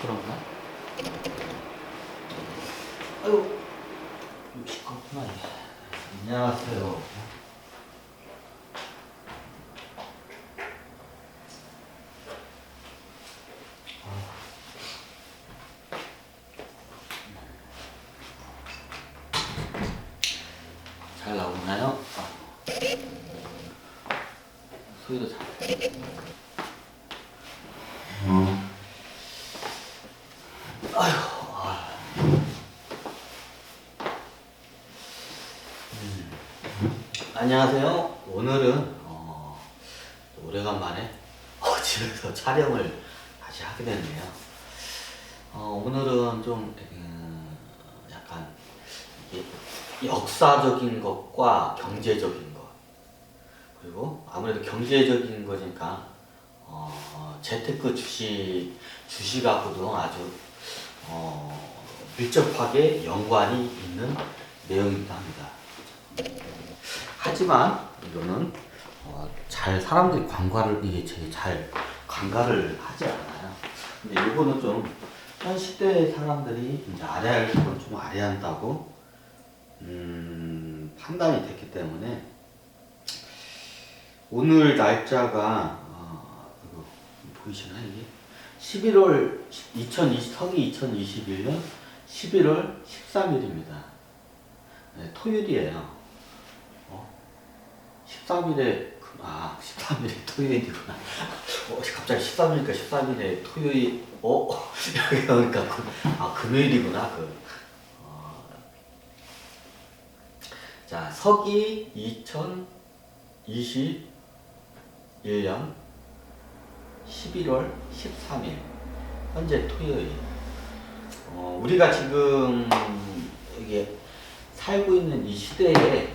그런가? 아유, 시끄럽구나. 안녕하세요. 잘 나오나요? 소리도 잘. 안녕하세요. 오늘은 오래간만에 집에서 촬영을 다시 하게 됐네요. 오늘은 좀 약간 이게 역사적인 것과 경제적인 것, 그리고 아무래도 경제적인 거니까 재테크 주식하고도 아주 밀접하게 연관이 있는 내용이기도 합니다. 하지만 이거는 잘 사람들이 잘 관가를 하지 않아요. 근데 이거는 좀 현 시대의 사람들이 이제 알아야 할 건 좀 알아야 한다고 판단이 됐기 때문에 오늘 날짜가 이거 보이시나요 이게? 11월 2021년 11월 13일입니다. 네, 토요일이에요. 13일에 13일에 토요일이구나. 갑자기 13일이니까 13일에 토요일. 여기 그러니까 금요일이구나. 자, 서기 2021년 11월 13일 현재 토요일. 우리가 지금 이게 살고 있는 이 시대에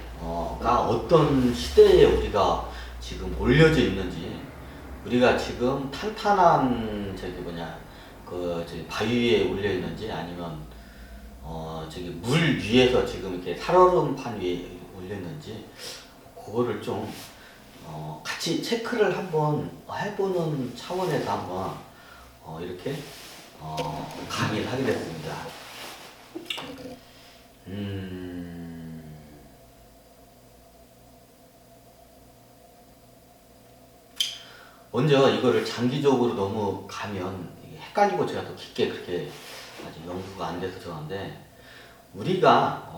어떤 시대에 우리가 지금 올려져 있는지, 우리가 지금 탄탄한 바위 위에 올려 있는지, 아니면 물 위에서 지금 이렇게 살얼음판 위에 올려 있는지, 그거를 좀 같이 체크를 한번 해보는 차원에서 한번 이렇게 강의를 하게 됐습니다. 먼저 이거를 장기적으로 너무 가면 이게 헷갈리고, 제가 더 깊게 그렇게 아직 연구가 안 돼서 저런데, 우리가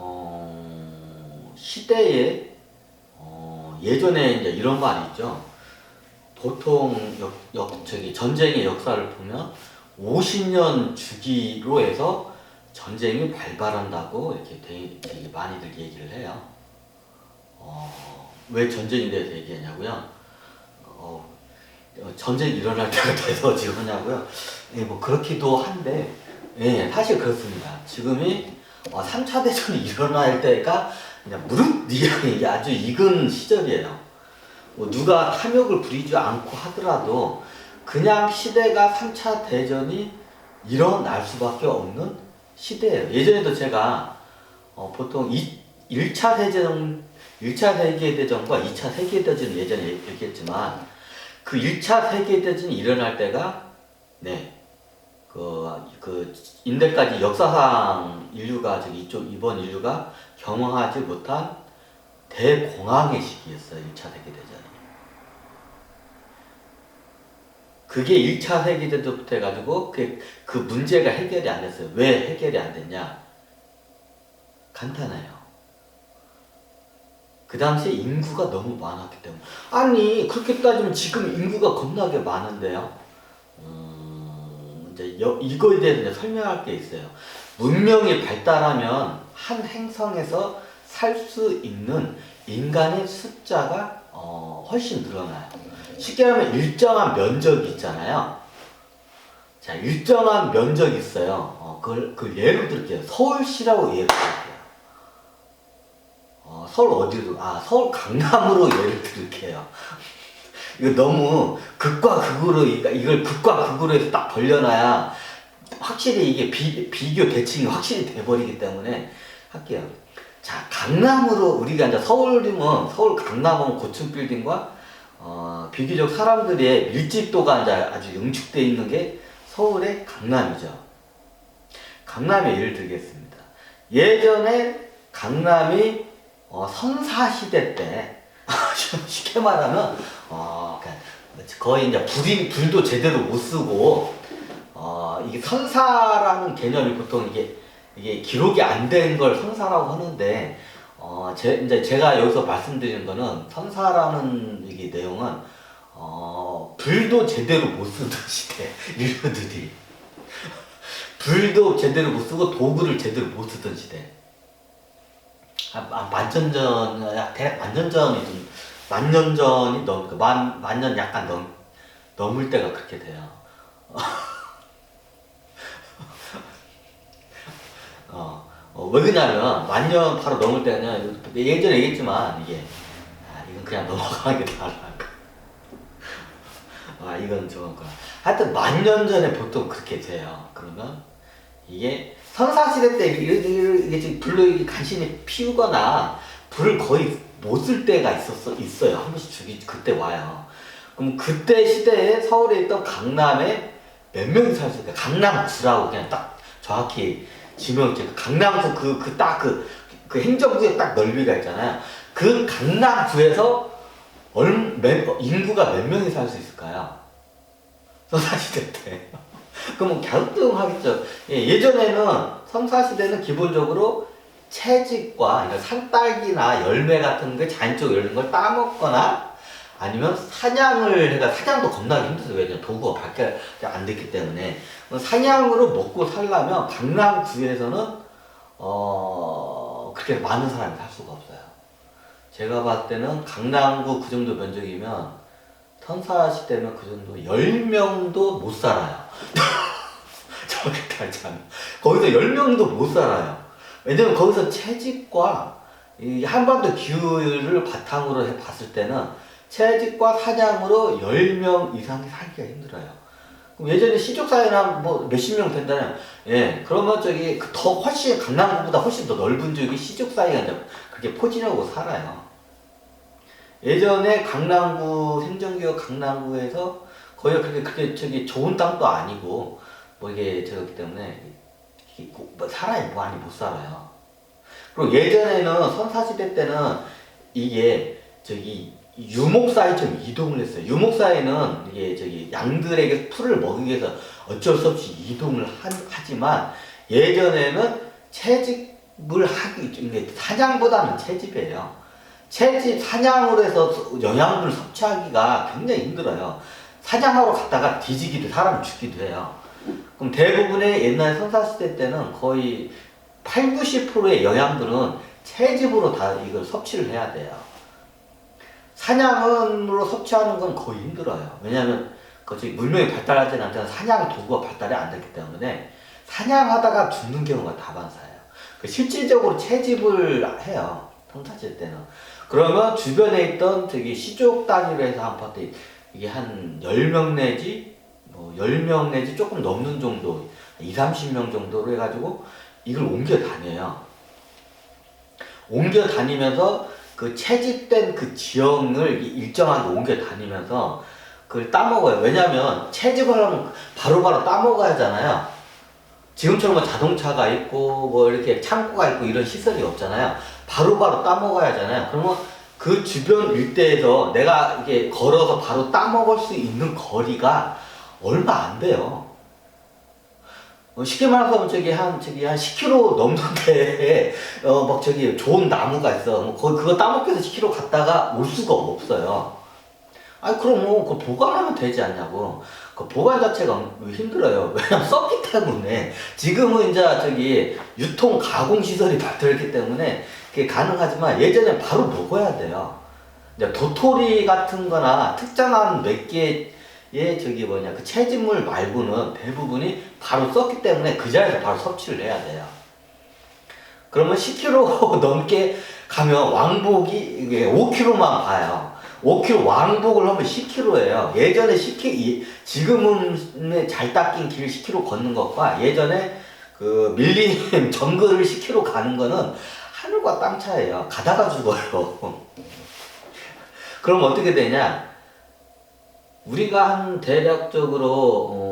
시대에 예전에 이제 이런 말이 있죠. 보통 전쟁의 역사를 보면 50년 주기로 해서 전쟁이 발발한다고 이렇게 되게 많이들 얘기를 해요. 왜 전쟁에 대해서 얘기하냐고요? 전쟁이 일어날 때가 돼서 지금 하냐고요? 예, 뭐 그렇기도 한데, 예, 사실 그렇습니다. 지금이 3차 대전이 일어날 때가 그냥 무릎 이게 아주 익은 시절이에요. 뭐 누가 탐욕을 부리지 않고 하더라도 그냥 시대가 3차 대전이 일어날 수밖에 없는 시대예요. 예전에도 제가 보통 1차 세계대전과 2차 세계대전 예전에 얘기했지만, 그 1차 세계대전이 일어날 때가, 인대까지 역사상 인류가 이번 인류가 경험하지 못한 대공황의 시기였어요. 1차 세계대전이. 그게 1차 세계대전부터 해가지고 그 문제가 해결이 안 됐어요. 왜 해결이 안 됐냐? 간단해요. 그 당시에 인구가 너무 많았기 때문에. 아니, 그렇게 따지면 지금 인구가 겁나게 많은데요. 이거에 대해서 이제 설명할 게 있어요. 문명이 발달하면 한 행성에서 살 수 있는 인간의 숫자가 훨씬 늘어나요. 쉽게 말하면 일정한 면적이 있잖아요. 자, 일정한 면적이 있어요. 그걸 예로 들게요. 서울시라고 예로 들게요. 서울 어디로? 서울 강남으로 예를 들게요. 이거 너무 극과 극으로, 이걸 극과 극으로 해서 딱 벌려놔야 확실히 이게 비교 대칭이 확실히 돼버리기 때문에 할게요. 자, 강남으로, 우리가 이제 서울이면, 서울 강남은 고층 빌딩과 비교적 사람들의 밀집도가 이제 아주 응축되어 있는 게 서울의 강남이죠. 강남의 예를 들겠습니다. 예전에 강남이 선사시대 때 쉽게 말하면 거의 이제 불도 제대로 못 쓰고 이게 선사라는 개념이 보통 이게 기록이 안 된 걸 선사라고 하는데 이제 제가 여기서 말씀드리는 거는 선사라는 이게 내용은 불도 제대로 못 쓰던 시대 인류들이 불도 제대로 못 쓰고 도구를 제대로 못 쓰던 시대. 만년 전, 대략 만년 전이 좀, 만년 전이 만년 약간 넘을 때가 그렇게 돼요. 왜 그러냐면, 만년 바로 넘을 때는, 예전에 얘기했지만, 이건 그냥 넘어가는 게 나아. 이건 좋은 거야. 하여튼, 만년 전에 보통 그렇게 돼요. 그러면, 이게, 선사시대 때 이게 불로 간신히 피우거나 불을 거의 못 쓸 때가 있어요. 한 번씩 그때 와요. 그럼 그때 시대에 서울에 있던 강남에 몇 명이 살 수 있을까? 강남구라고 그냥 딱 정확히 지명지. 강남구 그 행정구의 딱 넓이가 있잖아요. 그 강남구에서 인구가 몇 명이 살 수 있을까요? 선사시대 때. 그럼 갸우뚱하겠죠. 예전에는 선사시대는 기본적으로 채집과 그러니까 산딸기나 열매 같은 게 자연적으로 열린 걸 따먹거나 아니면 사냥을 해가 사냥도 겁나게 힘들어요. 왜냐면 도구가 밖에 안 됐기 때문에 사냥으로 먹고 살려면 강남구에서는 그렇게 많은 사람이 살 수가 없어요. 제가 봤을 때는 강남구 그 정도 면적이면 선사시대면 그 정도 10명도 못 살아요. 저렇게 달지 않아. 거기서 10명도 못 살아요. 왜냐면 거기서 채집과 이 한반도 기후를 바탕으로 봤을 때는 채집과 사냥으로 10명 이상이 살기가 힘들어요. 그럼 예전에 시족사회나 뭐 몇십 명 된다면, 그러면 더 훨씬, 강남구보다 훨씬 더 넓은 지역이 시족사회가 이제 그렇게 포진하고 살아요. 예전에 강남구, 행정구역 강남구에서 거기가 그렇게 좋은 땅도 아니고, 저기 때문에, 사람이 많이 못 살아요. 그리고 예전에는 선사시대 때는 이게, 유목사회처럼 이동을 했어요. 유목사회는 양들에게 풀을 먹이기 위해서 어쩔 수 없이 이동을 하지만, 예전에는 채집을 사냥보다는 채집이에요. 사냥으로 해서 영양분을 섭취하기가 굉장히 힘들어요. 사냥하러 갔다가 뒤지기도, 사람 죽기도 해요. 그럼 대부분의 옛날 선사시대 때는 거의 80~90%의 영양분은 채집으로 다 이걸 섭취를 해야 돼요. 사냥으로 섭취하는 건 거의 힘들어요. 왜냐하면 문명이 발달하지 않잖아. 사냥 도구가 발달이 안 됐기 때문에 사냥하다가 죽는 경우가 다반사예요. 실질적으로 채집을 해요. 선사시대 때는. 그러면 주변에 있던 시족 단위로 해서 한 파트 이게 한 10명 내지 10명 내지 조금 넘는 정도 20~30명 정도로 해가지고 이걸 옮겨 다녀요. 옮겨 다니면서 그 채집된 그 지형을 일정하게 옮겨 다니면서 그걸 따먹어요. 왜냐면 채집을 하면 바로바로 따먹어야 하잖아요. 지금처럼 자동차가 있고 이렇게 창고가 있고 이런 시설이 없잖아요. 바로바로 따먹어야 하잖아요. 그러면 그 주변 일대에서 내가 이게 걸어서 바로 따먹을 수 있는 거리가 얼마 안 돼요. 쉽게 말해서 한 10km 넘는데 좋은 나무가 있어. 그거 따먹기 위해서 10km 갔다가 올 수가 없어요. 그럼 그거 보관하면 되지 않냐고. 그 보관 자체가 힘들어요. 왜냐면 썩기 때문에. 지금은 이제 유통 가공 시설이 발달했기 때문에 그게 가능하지만 예전엔 바로 먹어야 돼요. 도토리 같은 거나 특정한 몇 개의 그 채집물 말고는 대부분이 바로 썩기 때문에 그 자리에서 바로 섭취를 해야 돼요. 그러면 10km 넘게 가면 왕복이 5km만 봐요. 5km 왕복을 하면 10km예요. 예전에 지금은 잘 닦인 길 10km 걷는 것과 예전에 그 밀림 정글을 10km 가는 거는 하늘과 땅 차이예요. 가다가 죽어요. 그럼 어떻게 되냐? 우리가 한 대략적으로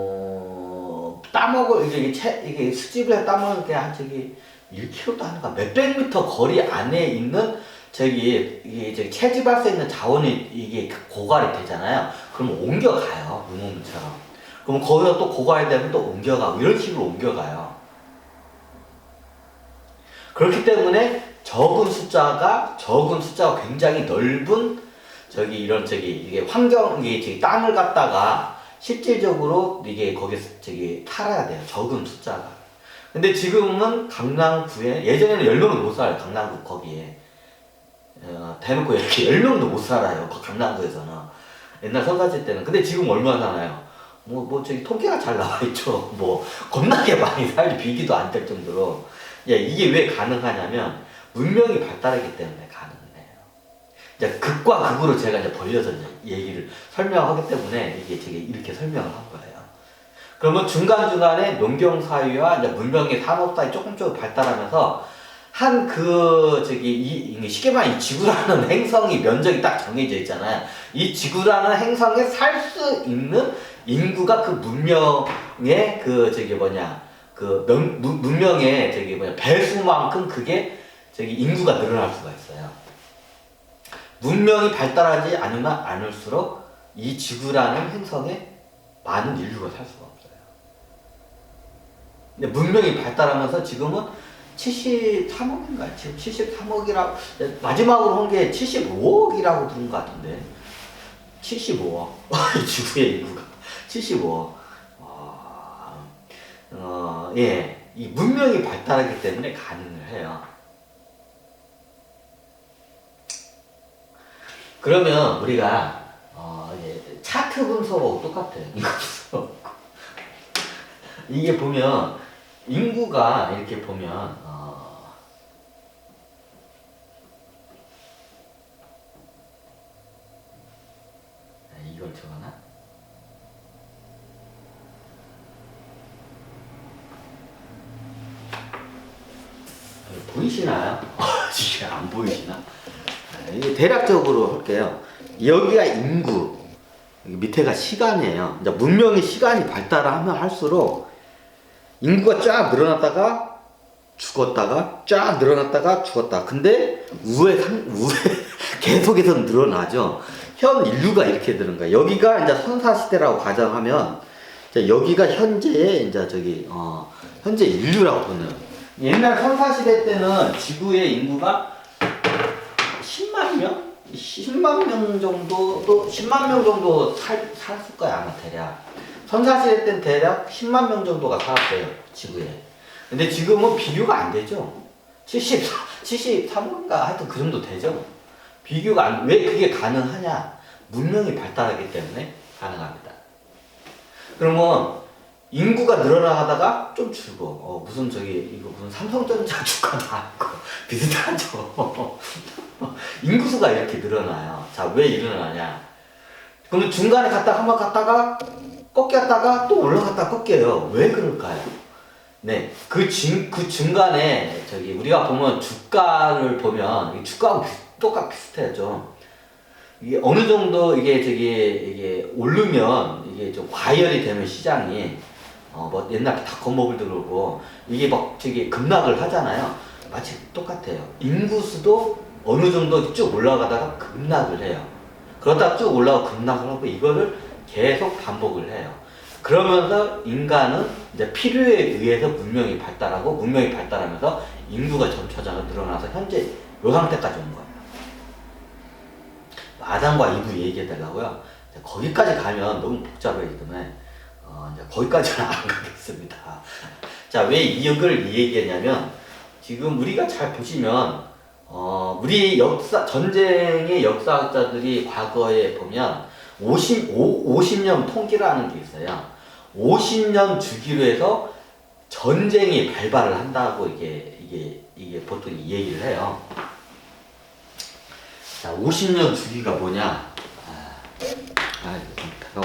따먹을 이게 수집을 해 따먹는 게 한 저기 1km도 안 가. 몇백 미터 거리 안에 있는 이게 채집할 수 있는 자원이 이게 고갈이 되잖아요. 그럼 옮겨가요. 유목민처럼. 그럼 거기서 또 고갈이 되면 또 옮겨가고 이런 식으로 옮겨가요. 그렇기 때문에 적은 숫자가 굉장히 넓은 이게 땅을 갖다가 실질적으로 이게 거기서 살아야 돼요. 적은 숫자가. 근데 지금은 강남구에 예전에는 10명도 못 살아요. 강남구 거기에. 대놓고 이렇게 10명도 못 살아요. 강남구에서는. 옛날 선사시 때는. 근데 지금 얼마나 사나요? 통계가 잘 나와 있죠. 겁나게 많이 살지 비교도 안 될 정도로. 이게 왜 가능하냐면, 문명이 발달하기 때문에 가능해요. 이제 극과 극으로 제가 이제 벌려서 얘기를 설명하기 때문에 이게 이렇게 설명을 한 거예요. 그러면 중간중간에 농경사회와 이제 문명의 산업사회 조금 발달하면서, 쉽게 말하면 이 지구라는 행성이 면적이 딱 정해져 있잖아요. 이 지구라는 행성에 살 수 있는 인구가 그 문명의 문명의 배수만큼 그게 인구가 늘어날 수가 있어요. 문명이 발달하지 않으면 않을수록 이 지구라는 행성에 많은 인류가 살 수가 없어요. 근데 문명이 발달하면서 지금은 73억인가요? 지금 73억이라고, 마지막으로 한 게 75억이라고 들은 것 같은데. 75억. 지구의 인구가. 75억. 이 문명이 발달하기 때문에 가능을 해요. 그러면 우리가, 차트 분석하고 똑같아요. 이게 보면, 인구가 이렇게 보면, 이걸 적어놔? 보이시나요? 지금 안 보이시나? 이게 대략적으로 할게요. 여기가 인구, 여기 밑에가 시간이에요. 이제 문명의 시간이 발달하면 할수록 인구가 쫙 늘어났다가 죽었다가 쫙 늘어났다가 죽었다. 근데 우에 계속해서 늘어나죠. 현 인류가 이렇게 되는 거예요. 여기가 이제 선사시대라고 가정하면, 여기가 현재의 현재 인류라고 보는. 옛날 선사시대 때는 지구의 인구가 10만 명? 10만 명 정도, 또 10만 명 정도 살을 거야, 아마 대략. 선사시대 때는 대략 10만 명 정도가 살았어요, 지구에. 근데 지금은 비교가 안 되죠. 73인가 하여튼 그 정도 되죠. 왜 그게 가능하냐? 문명이 발달하기 때문에 가능합니다. 그러면 인구가 늘어나가다가 좀 줄고, 무슨 삼성전자 주가 나왔고, 비슷하죠. 인구수가 이렇게 늘어나요. 자, 왜 일어나냐? 그러면 중간에 한번 갔다가, 꺾였다가 또 올라갔다가 꺾여요. 왜 그럴까요? 네. 그 중간에, 우리가 보면 주가를 보면, 주가하고 똑같 비슷하죠. 이게 어느 정도 이게 오르면, 이게 좀 과열이 되면 시장이, 옛날 닷컴버블도 그러고, 이게 급락을 하잖아요. 마치 똑같아요. 인구수도 어느 정도 쭉 올라가다가 급락을 해요. 그러다가 쭉 올라가고 급락을 하고, 이거를 계속 반복을 해요. 그러면서 인간은 이제 필요에 의해서 문명이 발달하고, 문명이 발달하면서 인구가 점차적으로 늘어나서 현재 이 상태까지 온 거예요. 아담과 이브 얘기해달라고요? 거기까지 가면 너무 복잡하기 때문에 이제 거기까지는 안 가겠습니다. 자, 왜 이걸 얘기했냐면, 지금 우리가 잘 보시면 우리 전쟁의 역사학자들이 과거에 보면 50년 통계라는 게 있어요. 50년 주기로 해서 전쟁이 발발을 한다고 이게 보통 얘기를 해요. 자, 50년 주기가 뭐냐? 이거 좀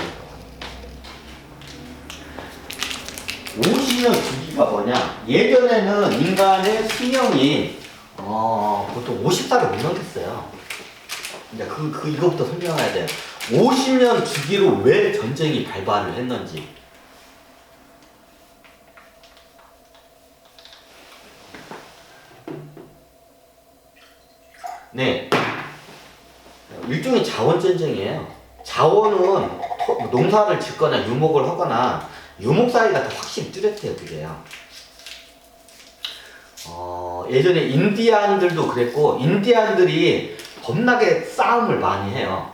50년 주기가 뭐냐? 예전에는 인간의 수명이 보통 50살을 못 넘겼어요. 이제 이거부터 설명해야 돼요. 50년 주기로 왜 전쟁이 발발을 했는지. 네. 일종의 자원전쟁이에요. 자원은 농사를 짓거나 유목을 하거나 유목 사이가 더 확실히 뚜렷해요, 그게요. 예전에 인디안들도 그랬고, 인디안들이 겁나게 싸움을 많이 해요.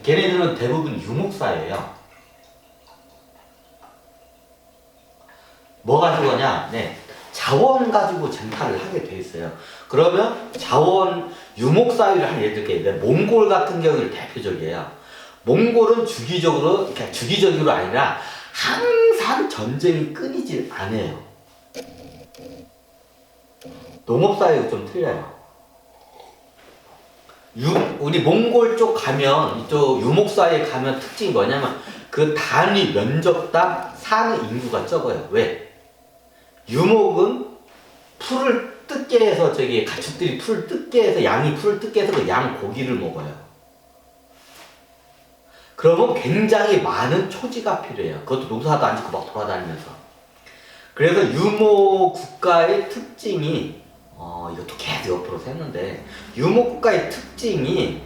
걔네들은 대부분 유목사예요. 뭐 가지고 하냐? 네. 자원 가지고 쟁탈을 하게 돼 있어요. 그러면 자원, 유목 사유를 한 예를 들게, 몽골 같은 경우는 대표적이에요. 몽골은 주기적으로, 그러니까 주기적으로 아니라 항상 전쟁이 끊이질 않아요. 농업 사유가 좀 틀려요. 우리 몽골 쪽 가면, 이쪽 유목 사이에 가면 특징이 뭐냐면 그 단위 면적당 사는 인구가 적어요. 왜? 유목은 풀을 뜯게 해서 가축들이 풀을 뜯게 해서 양이 풀을 뜯게 해서 그 양 고기를 먹어요. 그러면 굉장히 많은 초지가 필요해요. 그것도 농사도 안 짓고 막 돌아다니면서. 그래서 유목 국가의 특징이 이것도 계속 옆으로 샜는데, 유목 국가의 특징이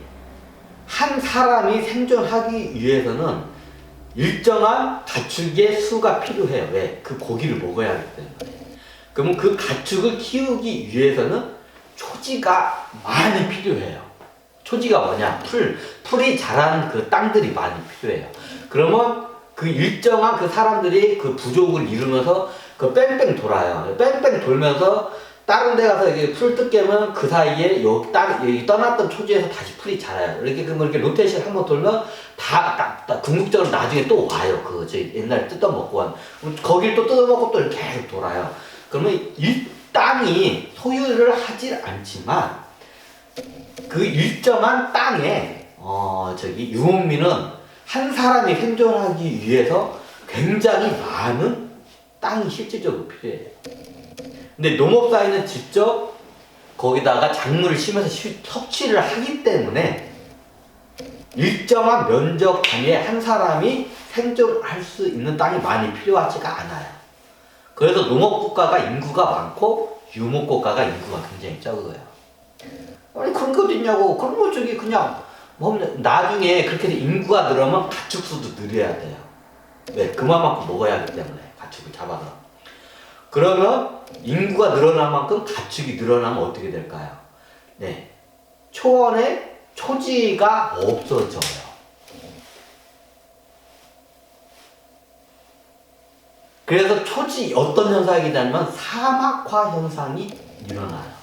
한 사람이 생존하기 위해서는 일정한 가축의 수가 필요해요. 왜? 그 고기를 먹어야 하기 때문에. 그러면 그 가축을 키우기 위해서는 초지가 많이 필요해요. 초지가 뭐냐? 풀이 자라는 그 땅들이 많이 필요해요. 그러면 그 일정한 그 사람들이 그 부족을 이루면서 그 뺑뺑 돌아요. 뺑뺑 돌면서 다른 데 가서 이게 풀 뜯게면 그 사이에 여기 떠났던 초지에서 다시 풀이 자라요. 이렇게 로테이션 한번 돌면 궁극적으로 나중에 또 와요. 옛날에 뜯어먹고 한. 거길 또 뜯어먹고 또 이렇게 계속 돌아요. 그러면 이 땅이 소유를 하질 않지만 그 일정한 땅에 유목민은 한 사람이 생존하기 위해서 굉장히 많은 땅이 실질적으로 필요해요. 근데 농업사회는 직접 거기다가 작물을 심어서 섭취를 하기 때문에 일정한 면적 단위에 한 사람이 생존할 수 있는 땅이 많이 필요하지가 않아요. 그래서 농업국가가 인구가 많고 유목국가가 인구가 굉장히 적어요. 아니 그런 것도 있냐고. 그러면 그냥 나중에 그렇게 인구가 늘어나면 가축 수도 늘려야 돼요. 왜? 그만큼 먹어야 하기 때문에 가축을 잡아서. 그러면 인구가 늘어날 만큼 가축이 늘어나면 어떻게 될까요? 네, 초원의 초지가 없어져요. 그래서 어떤 현상이 되냐면 사막화 현상이 일어나요.